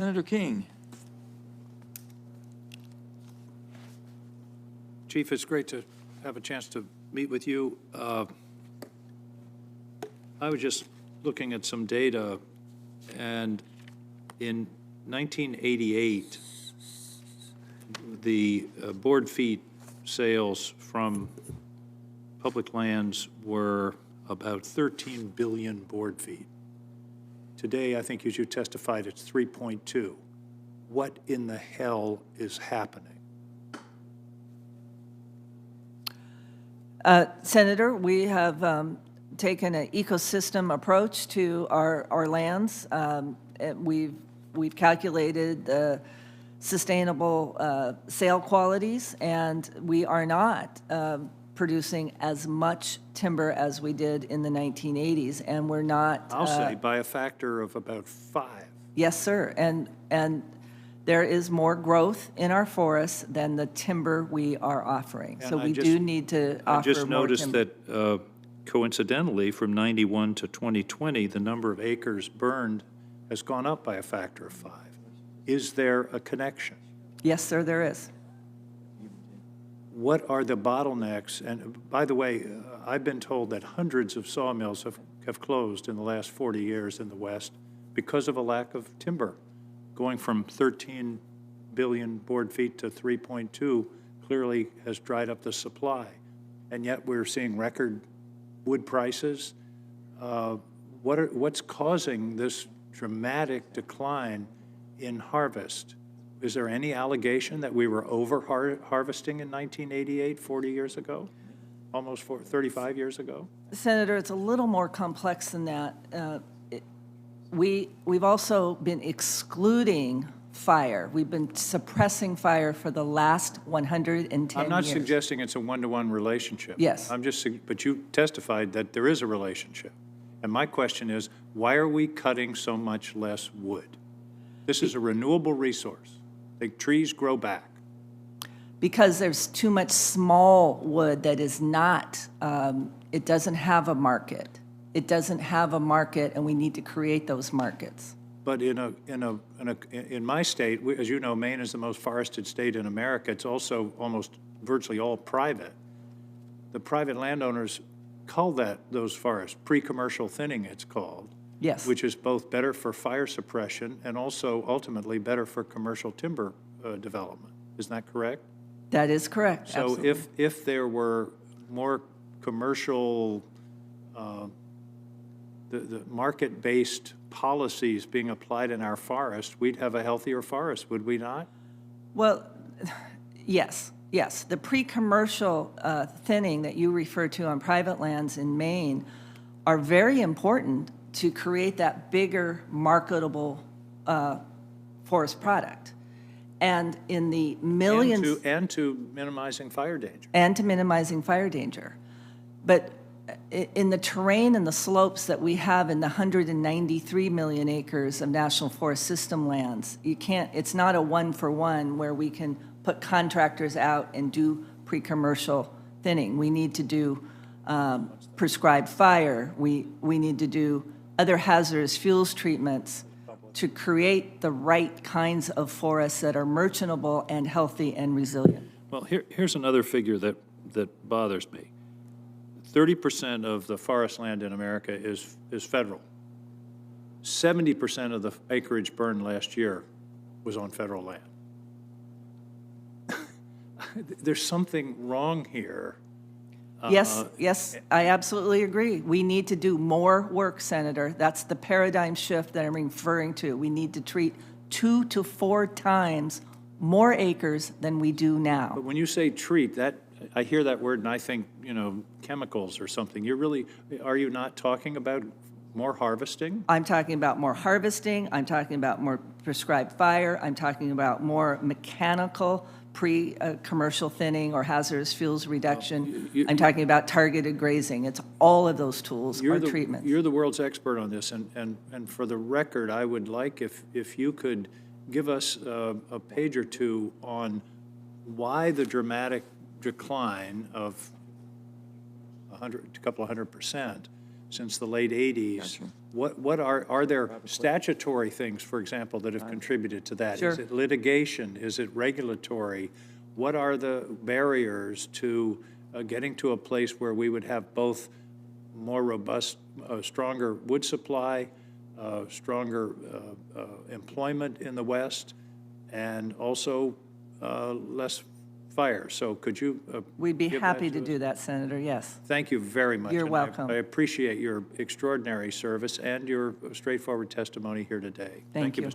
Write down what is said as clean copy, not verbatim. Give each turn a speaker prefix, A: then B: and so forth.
A: Senator King.
B: Chief, it's great to have a chance to meet with you. I was just looking at some data, and in 1988, the board feet sales from public lands were about 13 billion board feet. Today, I think as you testified, it's 3.2. What in the hell is happening?
C: Senator, we have taken an ecosystem approach to our lands. We've calculated the sustainable sale qualities, and we are not producing as much timber as we did in the 1980s, and we're not.
B: I'll say by a factor of about 5.
C: Yes, sir, and there is more growth in our forests than the timber we are offering.
B: And
C: so we do need to offer more timber.
B: I just noticed that coincidentally, from 91 to 2020, the number of acres burned has gone up by a factor of 5. Is there a connection?
C: Yes, sir, there is.
B: What are the bottlenecks? And by the way, I've been told that hundreds of sawmills have closed in the last 40 years in the West because of a lack of timber. Going from 13 billion board feet to 3.2 clearly has dried up the supply. And yet we're seeing record wood prices. What's causing this dramatic decline in harvest? Is there any allegation that we were over-harvesting in 1988, 40 years ago, almost 35 years ago?
C: Senator, it's a little more complex than that. We've also been excluding fire. We've been suppressing fire for the last 110 years.
B: I'm not suggesting it's a one-to-one relationship.
C: Yes.
B: But you testified that there is a relationship. And my question is, why are we cutting so much less wood? This is a renewable resource. The trees grow back.
C: Because there's too much small wood that is not, it doesn't have a market. It doesn't have a market, and we need to create those markets.
B: But in my state, as you know, Maine is the most forested state in America. It's also almost virtually all private. The private landowners call those forests pre-commercial thinning, it's called.
C: Yes.
B: Which is both better for fire suppression and also ultimately better for commercial timber development. Isn't that correct?
C: That is correct.
B: So
C: absolutely.
B: if there were more commercial, the market-based policies being applied in our forest, we'd have a healthier forest, would we not?
C: Well, yes. The pre-commercial thinning that you refer to on private lands in Maine are very important to create that bigger marketable forest product. And in the millions...
B: And to minimizing fire danger.
C: And to minimizing fire danger. But in the terrain and the slopes that we have in the 193 million acres of National Forest System lands, it's not a one-for-one where we can put contractors out and do pre-commercial thinning. We need to do prescribed fire. We need to do other hazardous fuels treatments to create the right kinds of forests that are merchantable and healthy and resilient.
B: Well, here's another figure that bothers me. 30% of the forest land in America is federal. 70% of the acreage burned last year was on federal land. There's something wrong here.
C: Yes, I absolutely agree. We need to do more work, Senator. That's the paradigm shift that I'm referring to. We need to treat 2 to 4 times more acres than we do now.
B: But when you say treat, I hear that word and I think, chemicals or something. Are you not talking about more harvesting?
C: I'm talking about more harvesting. I'm talking about more prescribed fire. I'm talking about more mechanical pre-commercial thinning or hazardous fuels reduction. I'm talking about targeted grazing. It's all of those tools or treatments.
B: You're the world's expert on this, and for the record, I would like if you could give us a page or two on why the dramatic decline of a couple of 100% since the late 80s What are there statutory things, for example, that have contributed to that?
C: Sure.
B: Is it litigation? Is it regulatory? What are the barriers to getting to a place where we would have both more robust, stronger wood supply, stronger employment in the West, and also less fire? So could you
C: We'd be
B: give that
C: happy to
B: us?
C: do that, Senator, yes.
B: Thank you very much.
C: You're
B: and
C: welcome.
B: I appreciate your extraordinary service and your straightforward testimony here today.
C: Thank you.
B: Mr.